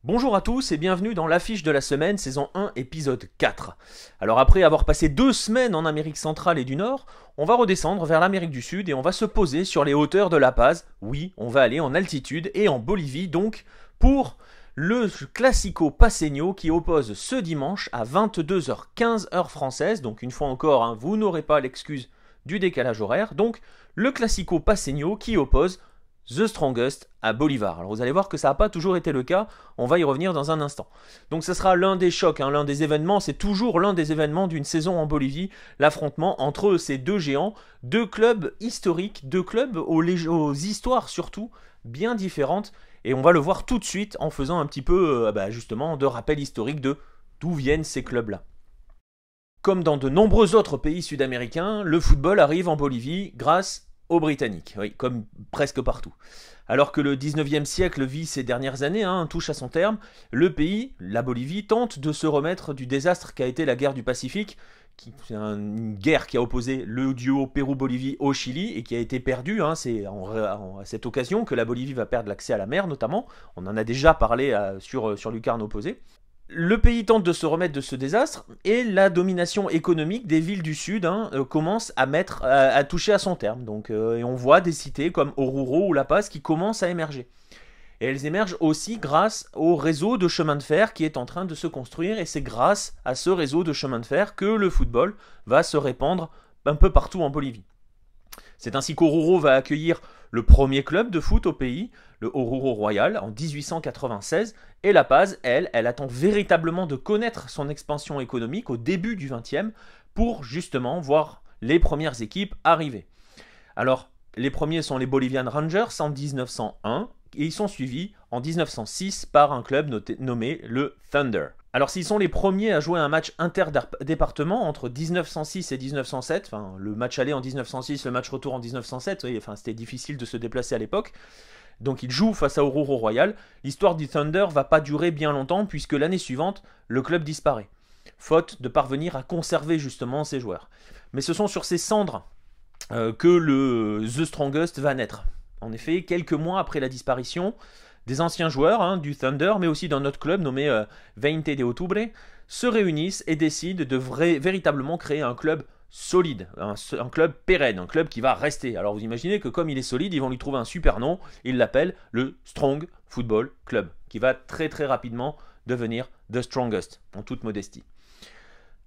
Bonjour à tous et bienvenue dans l'affiche de la semaine, saison 1, épisode 4. Alors après avoir passé 2 semaines en Amérique centrale et du Nord, on va redescendre vers l'Amérique du Sud et on va se poser sur les hauteurs de La Paz. Oui, on va aller en altitude et en Bolivie donc pour le Classico Paceño qui oppose ce dimanche à 22h15 heure française. Donc une fois encore, vous n'aurez pas l'excuse du décalage horaire. Donc le Classico Paceño qui oppose The Strongest à Bolivar. Alors vous allez voir que ça n'a pas toujours été le cas, on va y revenir dans un instant. Donc ce sera l'un des chocs, l'un des événements, c'est toujours l'un des événements d'une saison en Bolivie, l'affrontement entre ces deux géants, deux clubs historiques, deux clubs aux histoires surtout bien différentes, et on va le voir tout de suite en faisant un petit peu justement de rappel historique de d'où viennent ces clubs-là. Comme dans de nombreux autres pays sud-américains, le football arrive en Bolivie grâce aux Britanniques, oui, comme presque partout. Alors que le 19e siècle vit ces dernières années, touche à son terme, le pays, la Bolivie, tente de se remettre du désastre qu'a été la guerre du Pacifique, c'est une guerre qui a opposé le duo Pérou-Bolivie au Chili et qui a été perdue. C'est à cette occasion que la Bolivie va perdre l'accès à la mer notamment. On en a déjà parlé sur Lucarne opposée. Le pays tente de se remettre de ce désastre et la domination économique des villes du sud commence à toucher à son terme. Donc, et on voit des cités comme Oruro ou La Paz qui commencent à émerger. Et elles émergent aussi grâce au réseau de chemin de fer qui est en train de se construire, et c'est grâce à ce réseau de chemin de fer que le football va se répandre un peu partout en Bolivie. C'est ainsi qu'Oruro va accueillir le premier club de foot au pays, le Oruro Royal, en 1896, et La Paz, elle attend véritablement de connaître son expansion économique au début du XXe pour justement voir les premières équipes arriver. Alors, les premiers sont les Bolivian Rangers en 1901, et ils sont suivis en 1906 par un club nommé le Thunder. Alors s'ils sont les premiers à jouer un match interdépartement entre 1906 et 1907, le match aller en 1906, le match retour en 1907, c'était difficile de se déplacer à l'époque, donc ils jouent face à Oruro Royal, l'histoire du Thunder va pas durer bien longtemps puisque l'année suivante, le club disparaît, faute de parvenir à conserver justement ses joueurs. Mais ce sont sur ces cendres que le The Strongest va naître. En effet, quelques mois après la disparition, des anciens joueurs du Thunder, mais aussi d'un autre club nommé 20 de Octubre, se réunissent et décident de véritablement créer un club solide, un club pérenne, un club qui va rester. Alors vous imaginez que comme il est solide, ils vont lui trouver un super nom, ils l'appellent le Strong Football Club, qui va très très rapidement devenir The Strongest, en toute modestie.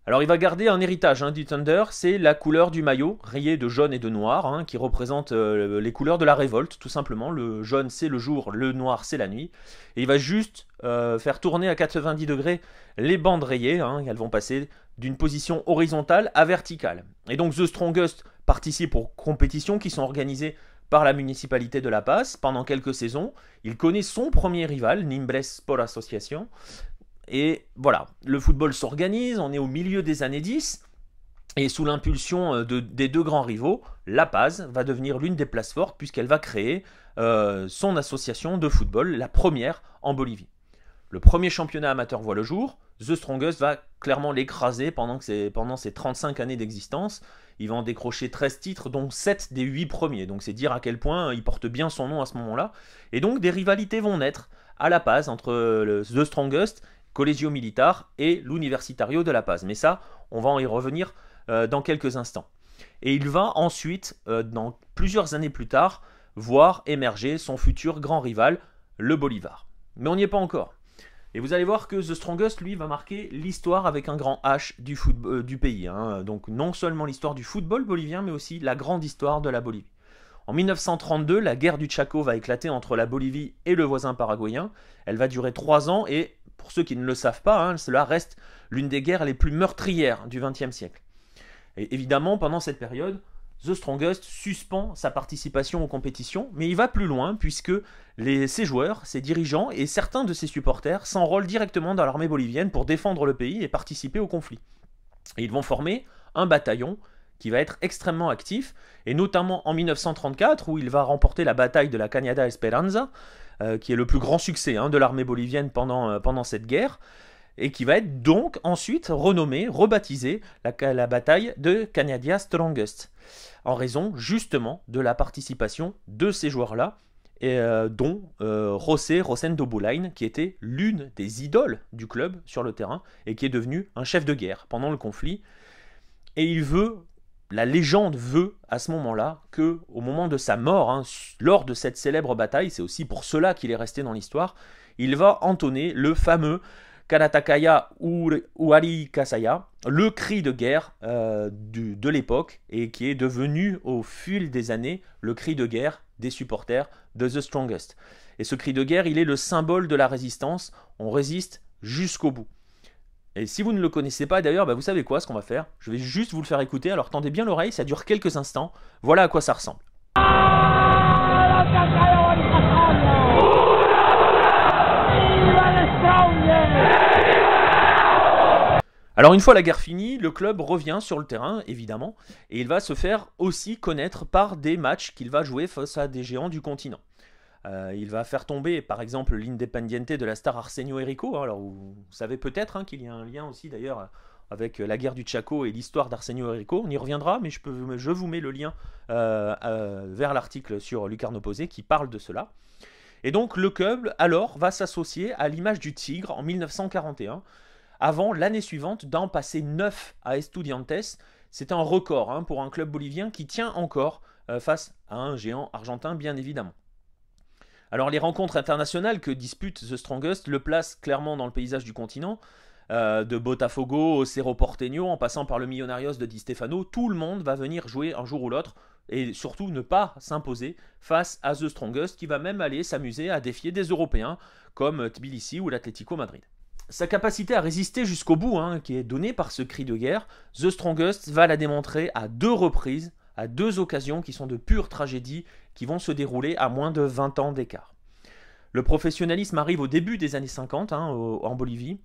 Alors il va garder un héritage du Thunder, c'est la couleur du maillot, rayé de jaune et de noir, qui représente les couleurs de la révolte, tout simplement. Le jaune c'est le jour, le noir c'est la nuit. Et il va juste faire tourner à 90 degrés les bandes rayées, elles vont passer d'une position horizontale à verticale. Et donc The Strongest participe aux compétitions qui sont organisées par la municipalité de La Paz pendant quelques saisons. Il connaît son premier rival, Nimbres Sport Association. Et voilà, le football s'organise, on est au milieu des années 10, et sous l'impulsion des deux grands rivaux, La Paz va devenir l'une des places fortes puisqu'elle va créer son association de football, la première en Bolivie. Le premier championnat amateur voit le jour, The Strongest va clairement l'écraser pendant ses 35 années d'existence. Il va en décrocher 13 titres, dont 7 des 8 premiers, donc c'est dire à quel point il porte bien son nom à ce moment-là. Et donc des rivalités vont naître à La Paz entre The Strongest, Colegio Militar et l'Universitario de La Paz. Mais ça, on va y revenir dans quelques instants. Et il va ensuite, dans plusieurs années plus tard, voir émerger son futur grand rival, le Bolivar. Mais on n'y est pas encore. Et vous allez voir que The Strongest, lui, va marquer l'histoire avec un grand H du pays. Donc non seulement l'histoire du football bolivien, mais aussi la grande histoire de la Bolivie. En 1932, la guerre du Chaco va éclater entre la Bolivie et le voisin paraguayen. Elle va durer 3 ans et, pour ceux qui ne le savent pas, cela reste l'une des guerres les plus meurtrières du XXe siècle. Et évidemment, pendant cette période, The Strongest suspend sa participation aux compétitions, mais il va plus loin puisque ses joueurs, ses dirigeants et certains de ses supporters s'enrôlent directement dans l'armée bolivienne pour défendre le pays et participer au conflit. Et ils vont former un bataillon qui va être extrêmement actif, et notamment en 1934, où il va remporter la bataille de la Cañada Esperanza, qui est le plus grand succès de l'armée bolivienne pendant cette guerre, et qui va être donc ensuite renommée, rebaptisée la bataille de Cañadia Strongest, en raison justement de la participation de ces joueurs-là, et dont José Rosendo Bolain, qui était l'une des idoles du club sur le terrain et qui est devenu un chef de guerre pendant le conflit. Et la légende veut à ce moment-là que, au moment de sa mort, hein, lors de cette célèbre bataille, c'est aussi pour cela qu'il est resté dans l'histoire, il va entonner le fameux Karatakaya Uari Kasaya, le cri de guerre de l'époque, et qui est devenu au fil des années le cri de guerre des supporters de The Strongest. Et ce cri de guerre, il est le symbole de la résistance. On résiste jusqu'au bout. Et si vous ne le connaissez pas d'ailleurs, vous savez quoi, ce qu'on va faire? Je vais juste vous le faire écouter, alors tendez bien l'oreille, ça dure quelques instants. Voilà à quoi ça ressemble. Alors une fois la guerre finie, le club revient sur le terrain, évidemment, et il va se faire aussi connaître par des matchs qu'il va jouer face à des géants du continent. Il va faire tomber, par exemple, l'Independiente de la star Arsenio Erico. Alors vous savez peut-être qu'il y a un lien aussi d'ailleurs avec la guerre du Chaco et l'histoire d'Arsenio Erico. On y reviendra, mais je vous mets le lien vers l'article sur Lucarno Posé qui parle de cela. Et donc le club, alors, va s'associer à l'image du Tigre en 1941, avant l'année suivante d'en passer 9 à Estudiantes. C'est un record pour un club bolivien qui tient encore face à un géant argentin, bien évidemment. Alors les rencontres internationales que dispute The Strongest le placent clairement dans le paysage du continent, de Botafogo au Cerro Porteño, en passant par le Millonarios de Di Stefano. Tout le monde va venir jouer un jour ou l'autre, et surtout ne pas s'imposer face à The Strongest, qui va même aller s'amuser à défier des Européens comme Tbilissi ou l'Atlético Madrid. Sa capacité à résister jusqu'au bout, qui est donnée par ce cri de guerre, The Strongest va la démontrer à 2 reprises, à 2 occasions qui sont de pures tragédies, qui vont se dérouler à moins de 20 ans d'écart. Le professionnalisme arrive au début des années 50 en Bolivie,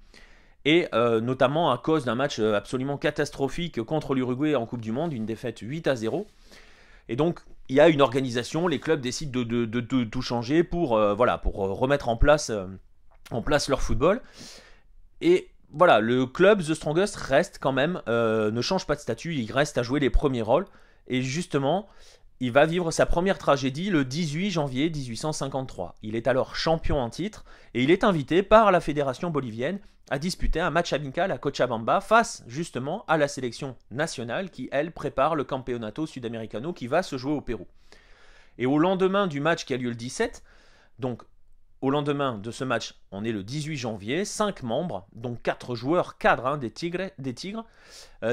et notamment à cause d'un match absolument catastrophique contre l'Uruguay en Coupe du Monde, une défaite 8-0. Et donc il y a une organisation, les clubs décident de tout changer pour remettre en place leur football. Et voilà, le club The Strongest reste quand même, ne change pas de statut, il reste à jouer les premiers rôles. Et justement, il va vivre sa première tragédie le 18 janvier 1853. Il est alors champion en titre et il est invité par la fédération bolivienne à disputer un match amical à Cochabamba face justement à la sélection nationale qui, elle, prépare le Campeonato Sudamericano qui va se jouer au Pérou. Et au lendemain du match qui a lieu le 17, donc au lendemain de ce match, on est le 18 janvier, 5 membres, dont 4 joueurs cadres des Tigres,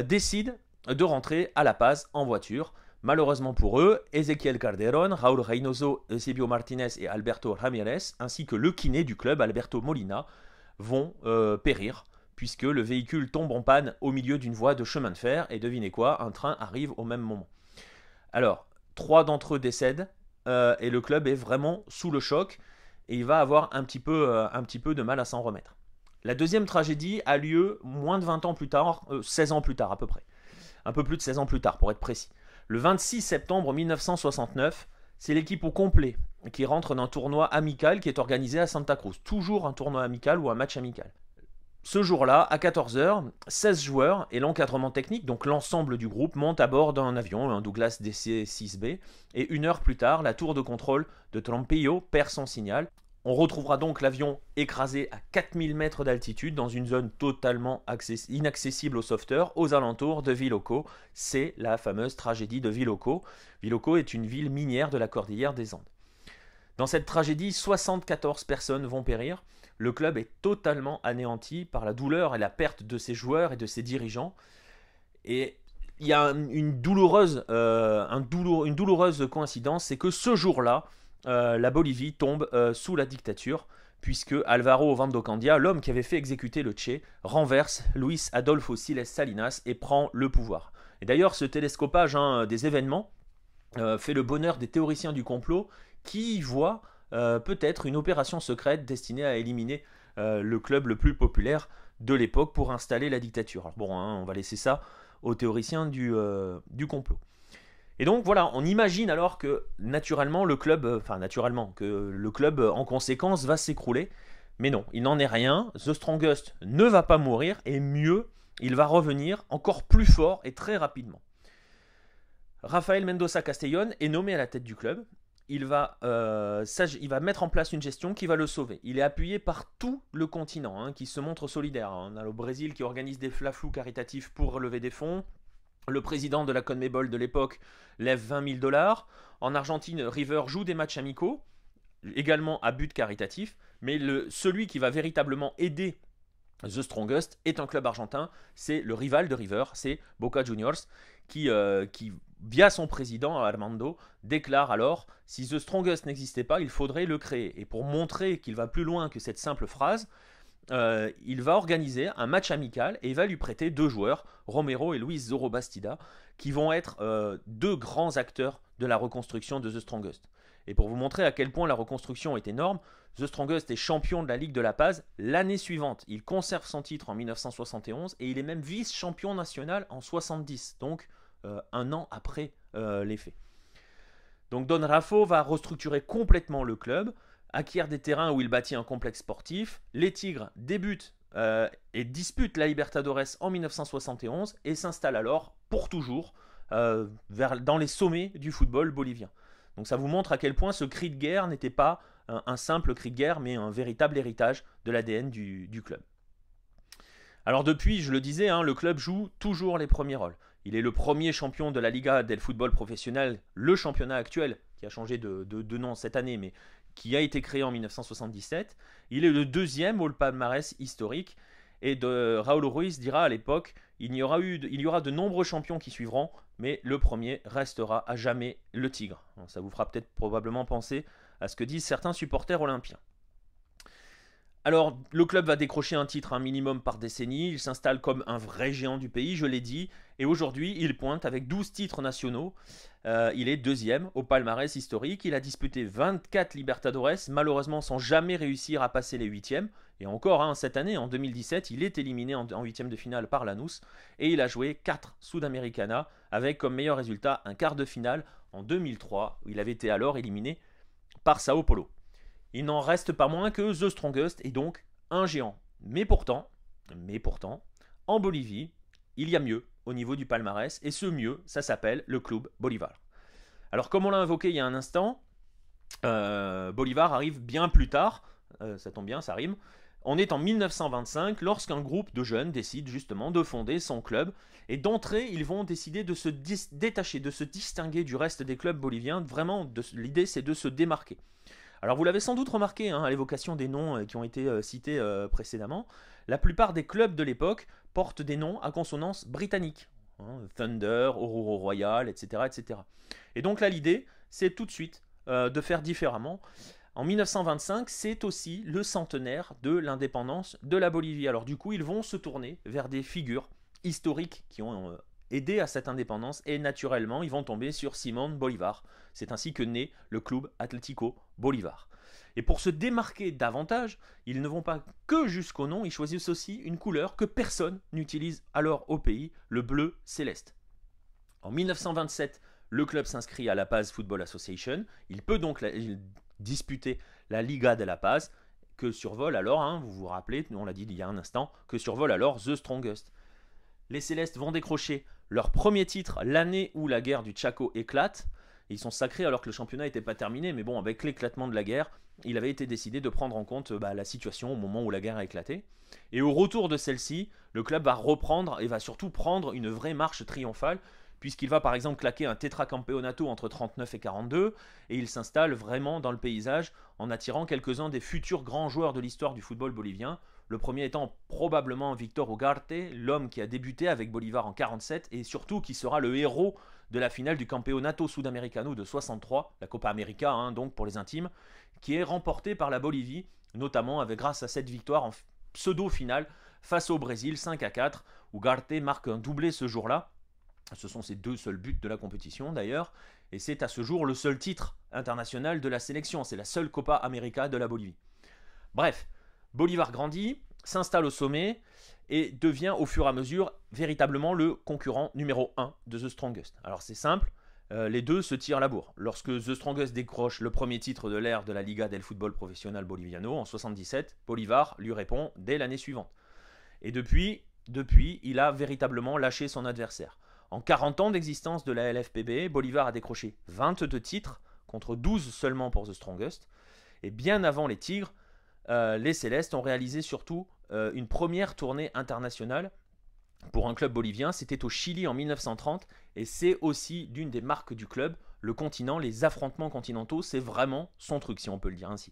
décident de rentrer à La Paz en voiture. Malheureusement pour eux, Ezequiel Calderón, Raúl Reynoso, Eusebio Martínez et Alberto Ramírez, ainsi que le kiné du club, Alberto Molina, vont périr, puisque le véhicule tombe en panne au milieu d'une voie de chemin de fer, et devinez quoi, un train arrive au même moment. Alors, 3 d'entre eux décèdent, et le club est vraiment sous le choc, et il va avoir un petit peu de mal à s'en remettre. La deuxième tragédie a lieu moins de 20 ans plus tard, 16 ans plus tard à peu près. Un peu plus de 16 ans plus tard, pour être précis. Le 26 septembre 1969, c'est l'équipe au complet qui rentre d'un tournoi amical qui est organisé à Santa Cruz. Toujours un tournoi amical ou un match amical. Ce jour-là, à 14h, 16 joueurs et l'encadrement technique, donc l'ensemble du groupe, montent à bord d'un avion, un Douglas DC-6B, et 1 heure plus tard, la tour de contrôle de Trompillo perd son signal. On retrouvera donc l'avion écrasé à 4000 mètres d'altitude dans une zone totalement inaccessible aux sauveteurs, aux alentours de Viloco. C'est la fameuse tragédie de Viloco. Viloco est une ville minière de la cordillère des Andes. Dans cette tragédie, 74 personnes vont périr. Le club est totalement anéanti par la douleur et la perte de ses joueurs et de ses dirigeants. Et il y a une douloureuse coïncidence, c'est que ce jour-là, la Bolivie tombe sous la dictature, puisque Álvaro Obando Candia, l'homme qui avait fait exécuter le Che, renverse Luis Adolfo Siles Salinas et prend le pouvoir. Et d'ailleurs, ce télescopage des événements fait le bonheur des théoriciens du complot qui voient peut-être une opération secrète destinée à éliminer le club le plus populaire de l'époque pour installer la dictature. Alors bon, on va laisser ça aux théoriciens du complot. Et donc voilà, on imagine alors que naturellement le club en conséquence va s'écrouler. Mais non, il n'en est rien. The Strongest ne va pas mourir et mieux, il va revenir encore plus fort et très rapidement. Rafael Mendoza Castellón est nommé à la tête du club il va mettre en place une gestion qui va le sauver. Il est appuyé par tout le continent, qui se montre solidaire. On a le Brésil qui organise des flaflous caritatifs pour relever des fonds. Le président de la CONMEBOL de l'époque lève 20 000 $. En Argentine, River joue des matchs amicaux, également à but caritatif. Mais celui qui va véritablement aider The Strongest est un club argentin, c'est le rival de River, c'est Boca Juniors, qui via son président Armando, déclare alors « Si The Strongest n'existait pas, il faudrait le créer ». Et pour montrer qu'il va plus loin que cette simple phrase, il va organiser un match amical et il va lui prêter 2 joueurs, Romero et Luis Zorro Bastida, qui vont être 2 grands acteurs de la reconstruction de The Strongest. Et pour vous montrer à quel point la reconstruction est énorme, The Strongest est champion de la Ligue de La Paz l'année suivante. Il conserve son titre en 1971 et il est même vice-champion national en 70, donc un an après les faits. Donc Don Raffo va restructurer complètement le club, acquiert des terrains où il bâtit un complexe sportif. Les Tigres débutent et disputent la Libertadores en 1971 et s'installent alors pour toujours dans les sommets du football bolivien. Donc ça vous montre à quel point ce cri de guerre n'était pas un simple cri de guerre, mais un véritable héritage de l'ADN du club. Alors depuis, je le disais, le club joue toujours les premiers rôles. Il est le premier champion de la Liga del Football Professionnel, le championnat actuel, qui a changé de nom cette année, mais qui a été créé en 1977. Il est le deuxième au palmarès historique. Et Raúl Ruiz dira à l'époque, il y aura de nombreux champions qui suivront, mais le premier restera à jamais le Tigre. Alors, ça vous fera peut-être probablement penser à ce que disent certains supporters olympiens. Alors, le club va décrocher un titre un minimum par décennie, il s'installe comme un vrai géant du pays, je l'ai dit, et aujourd'hui, il pointe avec 12 titres nationaux. Il est deuxième au palmarès historique, il a disputé 24 Libertadores, malheureusement sans jamais réussir à passer les huitièmes, et encore, cette année, en 2017, il est éliminé en huitième de finale par Lanús, et il a joué 4 Sudamericana, avec comme meilleur résultat un quart de finale en 2003, où il avait été alors éliminé par Sao Paulo. Il n'en reste pas moins que The Strongest est donc un géant. Mais pourtant, en Bolivie, il y a mieux au niveau du palmarès, et ce mieux, ça s'appelle le Club Bolívar. Alors comme on l'a invoqué il y a un instant, Bolívar arrive bien plus tard, ça tombe bien, ça rime. On est en 1925 lorsqu'un groupe de jeunes décide justement de fonder son club, et d'entrée ils vont décider de se détacher, de se distinguer du reste des clubs boliviens. Vraiment, l'idée c'est de se démarquer. Alors vous l'avez sans doute remarqué à l'évocation des noms qui ont été cités précédemment, la plupart des clubs de l'époque portent des noms à consonance britannique. Thunder, Oruro Royal, etc., etc. Et donc là l'idée c'est tout de suite de faire différemment. En 1925 c'est aussi le centenaire de l'indépendance de la Bolivie. Alors du coup ils vont se tourner vers des figures historiques qui ont aidé à cette indépendance, et naturellement ils vont tomber sur Simón Bolívar. C'est ainsi que naît le Club Atlético Bolívar. Et pour se démarquer davantage, ils ne vont pas que jusqu'au nom, ils choisissent aussi une couleur que personne n'utilise alors au pays, le bleu céleste. En 1927, le club s'inscrit à La Paz Football Association, il peut donc disputer la Liga de La Paz, que survole alors, vous vous rappelez, on l'a dit il y a un instant, que survole alors The Strongest. Les Célestes vont décrocher leur premier titre l'année où la guerre du Chaco éclate. Ils sont sacrés alors que le championnat n'était pas terminé, mais bon, avec l'éclatement de la guerre, il avait été décidé de prendre en compte la situation au moment où la guerre a éclaté. Et au retour de celle-ci, le club va reprendre et va surtout prendre une vraie marche triomphale, puisqu'il va par exemple claquer un tétracampeonato entre 39 et 42, et il s'installe vraiment dans le paysage en attirant quelques-uns des futurs grands joueurs de l'histoire du football bolivien. Le premier étant probablement Victor Ugarte, l'homme qui a débuté avec Bolívar en 47 et surtout qui sera le héros de la finale du Campeonato Sudamericano de 63, la Copa América donc pour les intimes, qui est remportée par la Bolivie, notamment grâce à cette victoire en pseudo-finale face au Brésil 5-4. Ugarte marque un doublé ce jour-là. Ce sont ses 2 seuls buts de la compétition d'ailleurs, et c'est à ce jour le seul titre international de la sélection, c'est la seule Copa América de la Bolivie. Bref, Bolívar grandit, s'installe au sommet et devient au fur et à mesure véritablement le concurrent numéro 1 de The Strongest. Alors c'est simple, les deux se tirent la bourre. Lorsque The Strongest décroche le premier titre de l'ère de la Liga del Fútbol Profesional Boliviano en 77, Bolívar lui répond dès l'année suivante. Et depuis, il a véritablement lâché son adversaire. En 40 ans d'existence de la LFPB, Bolívar a décroché 22 titres contre 12 seulement pour The Strongest. Et bien avant les Tigres, les Célestes ont réalisé surtout une première tournée internationale pour un club bolivien. C'était au Chili en 1930 et c'est aussi d'une des marques du club, le continent, les affrontements continentaux, c'est vraiment son truc si on peut le dire ainsi.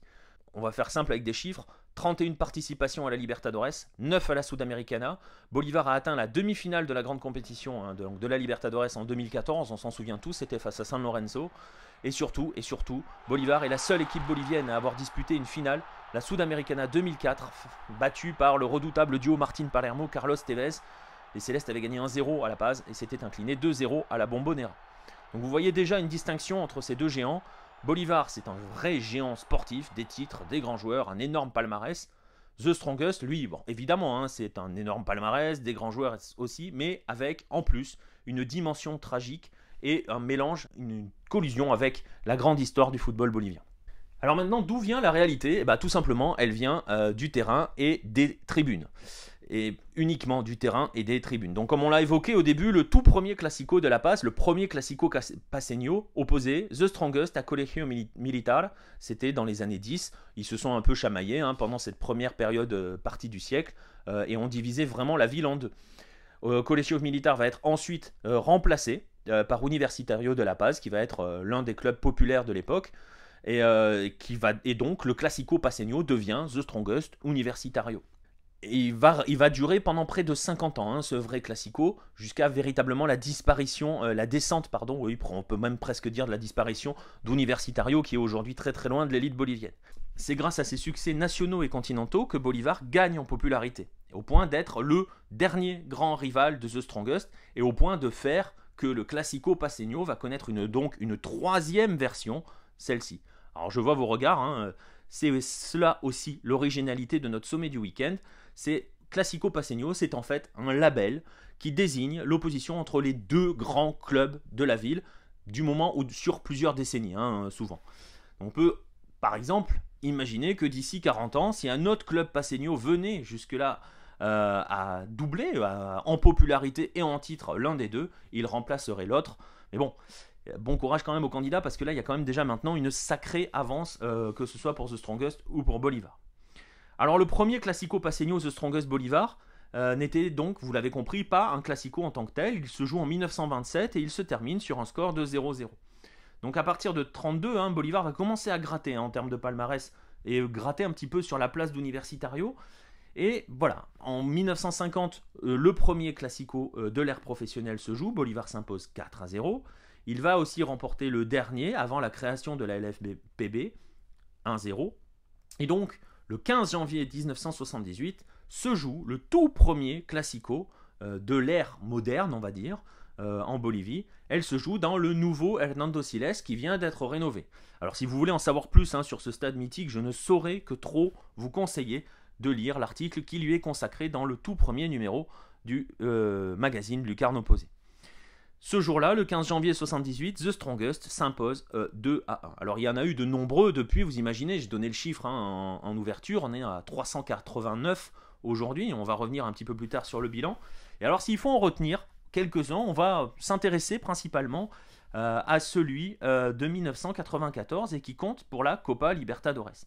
On va faire simple avec des chiffres, 31 participations à la Libertadores, 9 à la Sudamericana. Bolívar a atteint la demi-finale de la grande compétition de la Libertadores en 2014, on s'en souvient tous, c'était face à San Lorenzo. Et surtout, Bolívar est la seule équipe bolivienne à avoir disputé une finale, la Sudamericana 2004, battue par le redoutable duo Martín Palermo, Carlos Tevez. Les Célestes avaient gagné 1-0 à La Paz et s'étaient inclinés 2-0 à la Bombonera. Donc vous voyez déjà une distinction entre ces deux géants. Bolívar, c'est un vrai géant sportif, des titres, des grands joueurs, un énorme palmarès. The Strongest, lui, bon, évidemment, c'est un énorme palmarès, des grands joueurs aussi, mais avec, en plus, une dimension tragique et un mélange, une collusion avec la grande histoire du football bolivien. Alors maintenant, d'où vient la réalité ? Tout simplement, elle vient du terrain et des tribunes. Et uniquement du terrain et des tribunes. Donc comme on l'a évoqué au début, le tout premier Classico de La Paz, le premier Classico paceño, opposait The Strongest à Colegio Militar, c'était dans les années 10, ils se sont un peu chamaillés pendant cette première période partie du siècle, et ont divisé vraiment la ville en deux. Colegio Militar va être ensuite remplacé par Universitario de La Paz, qui va être l'un des clubs populaires de l'époque, et donc le Classico paceño devient The Strongest Universitario. Et il va durer pendant près de 50 ans, ce vrai classico, jusqu'à véritablement la disparition, la descente, oui, on peut même presque dire de la disparition d'Universitario, qui est aujourd'hui très très loin de l'élite bolivienne. C'est grâce à ses succès nationaux et continentaux que Bolívar gagne en popularité, au point d'être le dernier grand rival de The Strongest, et au point de faire que le classico paceño va connaître donc une troisième version, celle-ci. Alors je vois vos regards, c'est cela aussi l'originalité de notre sommet du week-end. C'est Classico Paceño, c'est en fait un label qui désigne l'opposition entre les deux grands clubs de la ville du moment ou sur plusieurs décennies, souvent. On peut, par exemple, imaginer que d'ici 40 ans, si un autre club paceño venait jusque-là à doubler en popularité et en titre l'un des deux, il remplacerait l'autre. Mais bon courage quand même aux candidats parce que là il y a quand même déjà maintenant une sacrée avance que ce soit pour The Strongest ou pour Bolívar. Alors le premier Classico paceño The Strongest Bolívar n'était donc, vous l'avez compris, pas un Classico en tant que tel. Il se joue en 1927 et il se termine sur un score de 0-0. Donc à partir de 32, Bolívar va commencer à gratter en termes de palmarès et gratter un petit peu sur la place d'Universitario. Et voilà, en 1950, le premier Classico de l'ère professionnelle se joue. Bolívar s'impose 4-0. Il va aussi remporter le dernier avant la création de la LFPB, 1-0. Et donc, le 15 janvier 1978, se joue le tout premier Classico de l'ère moderne, on va dire, en Bolivie. Elle se joue dans le nouveau Hernando Siles qui vient d'être rénové. Alors si vous voulez en savoir plus sur ce stade mythique, je ne saurais que trop vous conseiller de lire l'article qui lui est consacré dans le tout premier numéro du magazine Lucarne Opposé. Ce jour-là, le 15 janvier 1978, The Strongest s'impose 2-1. Alors il y en a eu de nombreux depuis, vous imaginez, j'ai donné le chiffre en ouverture, on est à 389 aujourd'hui, on va revenir un petit peu plus tard sur le bilan. Et alors s'il faut en retenir quelques-uns, on va s'intéresser principalement à celui de 1994 et qui compte pour la Copa Libertadores.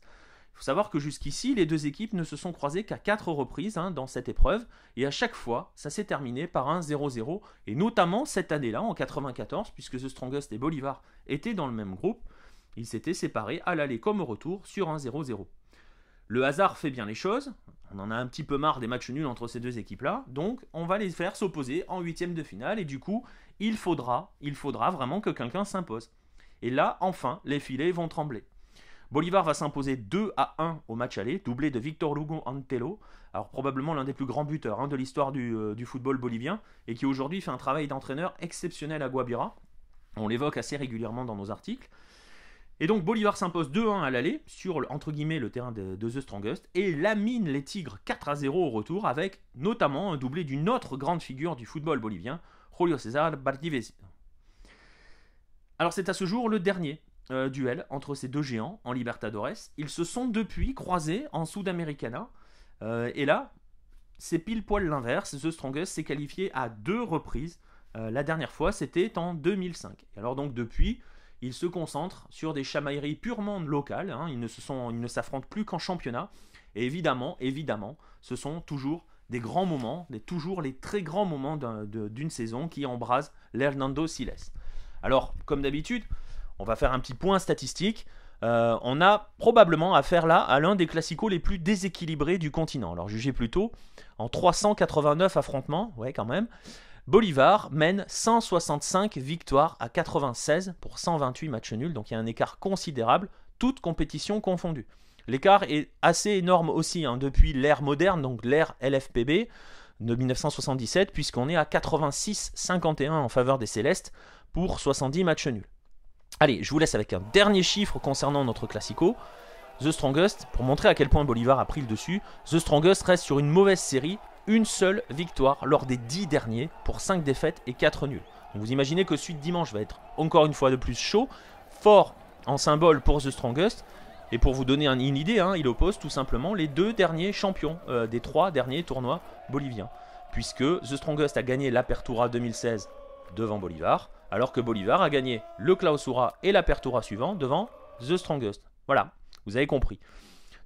Il faut savoir que jusqu'ici, les deux équipes ne se sont croisées qu'à 4 reprises dans cette épreuve, et à chaque fois, ça s'est terminé par un 0-0, et notamment cette année-là, en 94, puisque The Strongest et Bolívar étaient dans le même groupe, ils s'étaient séparés à l'aller comme au retour sur un 0-0. Le hasard fait bien les choses, on en a un petit peu marre des matchs nuls entre ces deux équipes-là, donc on va les faire s'opposer en huitième de finale, et du coup, il faudra vraiment que quelqu'un s'impose. Et là, enfin, les filets vont trembler. Bolívar va s'imposer 2-1 au match aller, doublé de Victor Lugo Antelo, alors probablement l'un des plus grands buteurs de l'histoire du football bolivien, et qui aujourd'hui fait un travail d'entraîneur exceptionnel à Guabira. On l'évoque assez régulièrement dans nos articles. Et donc Bolívar s'impose 2-1 à l'aller, sur entre guillemets le terrain de The Strongest, et lamine les Tigres 4-0 au retour, avec notamment un doublé d'une autre grande figure du football bolivien, Julio César Bardivesi. Alors c'est à ce jour le dernier duel entre ces deux géants en Libertadores. Ils se sont depuis croisés en Sudamericana. Et là, c'est pile poil l'inverse. The Strongest s'est qualifié à 2 reprises. La dernière fois, c'était en 2005. Et alors donc depuis, ils se concentrent sur des chamailleries purement locales, hein, ils ne s'affrontent plus qu'en championnat, et évidemment, ce sont toujours des grands moments, toujours les très grands moments d'une saison qui embrasent l'Hernando Siles. Alors, comme d'habitude, on va faire un petit point statistique. On a probablement affaire là à l'un des classicos les plus déséquilibrés du continent. Alors, jugez plutôt, en 389 affrontements, ouais quand même, Bolívar mène 165 victoires à 96 pour 128 matchs nuls, donc il y a un écart considérable, toutes compétitions confondues. L'écart est assez énorme aussi hein, depuis l'ère moderne, donc l'ère LFPB de 1977, puisqu'on est à 86-51 en faveur des Célestes pour 70 matchs nuls. Allez, je vous laisse avec un dernier chiffre concernant notre classico. The Strongest, pour montrer à quel point Bolívar a pris le dessus, The Strongest reste sur une mauvaise série, une seule victoire lors des 10 derniers pour 5 défaites et 4 nuls. Donc vous imaginez que suite dimanche va être encore une fois de plus chaud, fort en symbole pour The Strongest. Et pour vous donner une idée, hein, il oppose tout simplement les 2 derniers champions des 3 derniers tournois boliviens. Puisque The Strongest a gagné l'Apertura 2016 devant Bolívar, alors que Bolívar a gagné le Clausura et l'Apertura suivant devant The Strongest. Voilà, vous avez compris.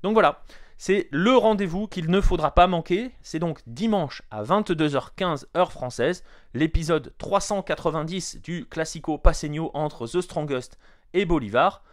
Donc voilà, c'est le rendez-vous qu'il ne faudra pas manquer. C'est donc dimanche à 22h15 heure française, l'épisode 390 du Classico Paceño entre The Strongest et Bolívar.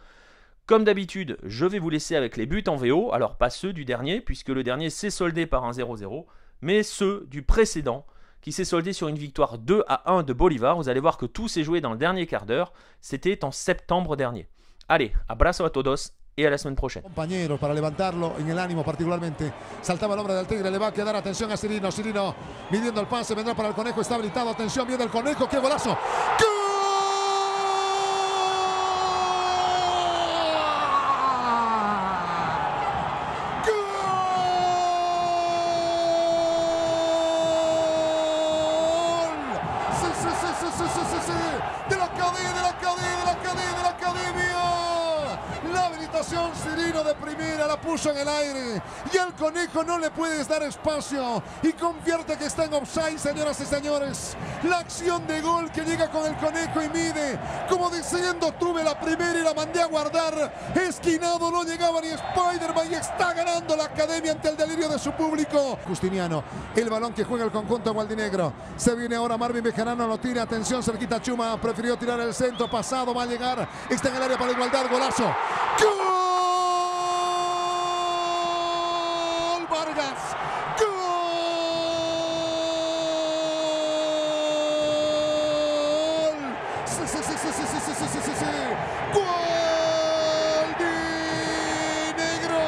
Comme d'habitude, je vais vous laisser avec les buts en VO, alors pas ceux du dernier, puisque le dernier s'est soldé par un 0-0, mais ceux du précédent, qui s'est soldé sur une victoire 2-1 de Bolívar. Vous allez voir que tout s'est joué dans le dernier quart d'heure, c'était en septembre dernier. Allez, abrazo a todos et à la semaine prochaine. Compañeros para levantarlo en el ánimo particularmente. Saltaba el hombre del Tigre, le va a quedar atención a Cirino. Cirino midiendo el pase, vendrá para el Conejo, está habilitado. Atención, viene el Conejo, qué golazo. ¡Gol! Cirino de primera la puso en el aire y al Conejo no le puedes dar espacio y convierte que está en offside, señoras y señores. La acción de gol que llega con el Conejo y mide como diciendo tuve la primera y la mandé a guardar. Esquinado, no llegaba ni Spider-Man y está ganando la Academia ante el delirio de su público. Justiniano, el balón que juega el conjunto gualdinegro. Se viene ahora Marvin Bejarano, lo tira, atención, cerquita Chuma, prefirió tirar el centro, pasado, va a llegar, está en el área para igualdad, golazo. ¡Gol! Vargas, ¡gol! Sí, sí, sí, sí, sí, sí, sí, sí, sí, sí. ¡Gol de Negro!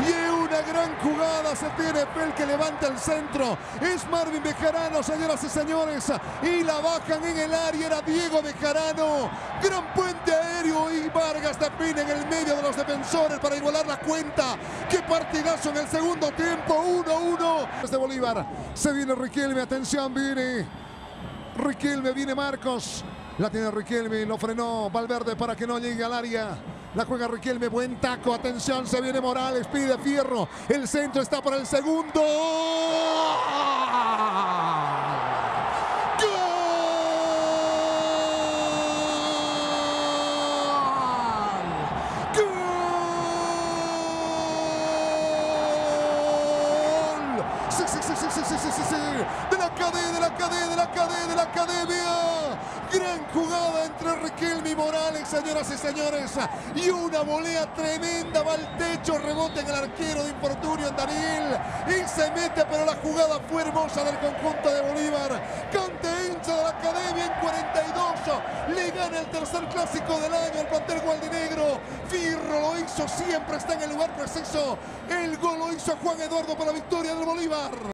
Y una gran jugada se tiene Pel que levanta el centro. Es Marvin Bejarano, señoras y señores. Y la bajan en el área, era Diego Bejarano. Gran puente aéreo y Vargas define en el medio de los defensores para igualar la cuenta. ¡Qué partidazo en el segundo tiempo! 1-1. Desde Bolívar se viene Riquelme, atención, viene Riquelme, viene Marcos. La tiene Riquelme, lo frenó Valverde para que no llegue al área. La juega Riquelme, buen taco, atención, se viene Morales, pide Fierro. El centro está para el segundo. Sí. De la Academia. Gran jugada entre Riquelme y Morales, señoras y señores. Y una volea tremenda, va al techo, rebote en el arquero de infortunio en Daniel. Y se mete, pero la jugada fue hermosa del conjunto de Bolívar. Cante hincha de la Academia en 42. Le gana el tercer clásico del año al plantel gualdinegro. Firro lo hizo, siempre está en el lugar preciso. El gol lo hizo Juan Eduardo para la victoria del Bolívar.